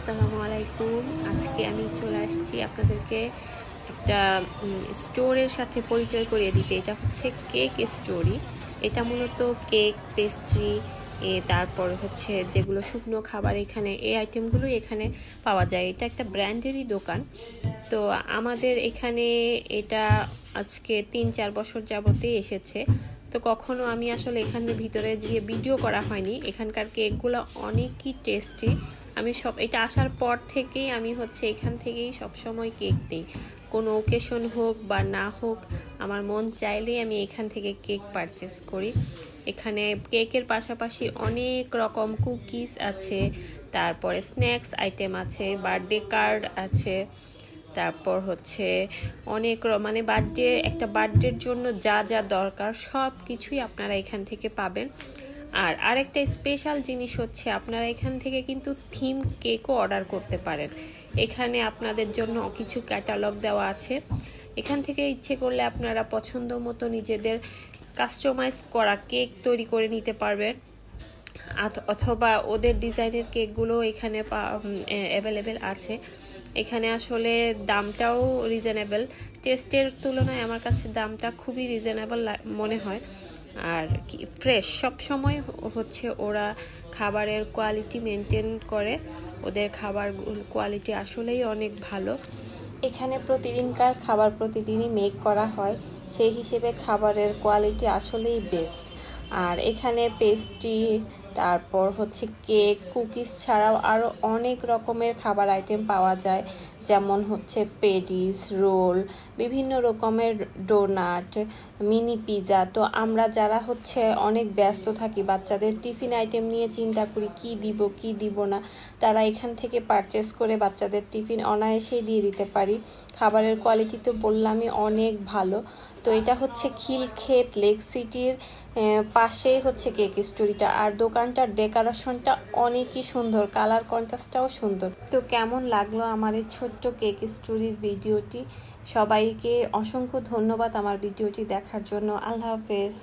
আসসালামু আলাইকুম। আজকে আমি চলে আসছি আপনাদেরকে একটা স্টোরের সাথে পরিচয় করিয়ে দিতে। এটা হচ্ছে কেক স্টোরি। এটা মূলত কেক, পেস্ট্রি, তারপর হচ্ছে যেগুলো শুকনো খাবার, এখানে এই আইটেমগুলোই এখানে পাওয়া যায়। এটা একটা ব্র্যান্ডেরই দোকান। তো আমাদের এখানে এটা আজকে 3-4 বছর যাবতেই এসেছে। তো কখনো আমি আসলে এখানের ভিতরে গিয়ে ভিডিও করা হয়নি। এখানকার কেকগুলো অনেকই টেস্টি। আমি এটা আসার পর থেকেই আমি এখান থেকেই সবসময় কেক নিই। কোনো ওকেশন হোক বা না হোক, আমার মন চাইলেই আমি এখান থেকে কেক পারচেস করি। এখানে কেকের পাশাপাশি অনেক রকম কুকিজ আছে, তারপরে স্ন্যাক্স আইটেম আছে, বার্থডে কার্ড আছে, তারপর অনেক মানে একটা বার্থডের জন্য যা যা দরকার সব কিছুই আপনারা এখান থেকে পাবেন। আর আরেকটা স্পেশাল জিনিস হচ্ছে, আপনারা এখান থেকে কিন্তু থিম কেকও অর্ডার করতে পারেন। এখানে আপনাদের জন্য কিছু ক্যাটালগ দেওয়া আছে। এখান থেকে ইচ্ছে করলে আপনারা পছন্দ মতো নিজেদের কাস্টমাইজ করা কেক তৈরি করে নিতে পারবেন, অথবা ওদের ডিজাইনের কেকগুলো এখানে অ্যাভেলেবেল আছে। এখানে আসলে দামটাও রিজনেবল, টেস্টের তুলনায় আমার কাছে দামটা খুবই রিজনেবল মনে হয়। আর কি ফ্রেশ সব সময় ওরা খাবারের কোয়ালিটি মেনটেন করে। ওদের খাবার কোয়ালিটি আসলেই অনেক ভালো। এখানে প্রতিদিনকার খাবার প্রতিদিনই মেক করা হয়, সেই হিসেবে খাবারের কোয়ালিটি আসলেই বেস্ট। আর এখানে পেস্ট্রি, তারপর কেক, কুকিজ ছাড়াও আরও অনেক রকমের খাবার আইটেম পাওয়া যায়, যেমন পেডিস, রোল, বিভিন্ন রকমের ডোনাট, মিনি পিজা। তো আমরা যারা অনেক ব্যস্ত থাকি, বাচ্চাদের টিফিন আইটেম নিয়ে চিন্তা করি কি দিব না, তারা এখান থেকে পারচেস করে বাচ্চাদের টিফিন অনায়াসেই দিয়ে দিতে পারি। খাবারের কোয়ালিটি তো বললামই অনেক ভালো। তো এটা খিলক্ষেত লেক সিটির পাশেই কেক স্টোরিটা। আর দোকানটার ডেকোরেশনটা অনেকই সুন্দর, কালার কন্ট্রাস্টটাও সুন্দর। তো কেমন লাগলো আমার এই ছোট্ট কেক স্টোরির ভিডিওটি? সবাইকে অসংখ্য ধন্যবাদ আমার ভিডিওটি দেখার জন্য। আল্লাহ হাফেজ।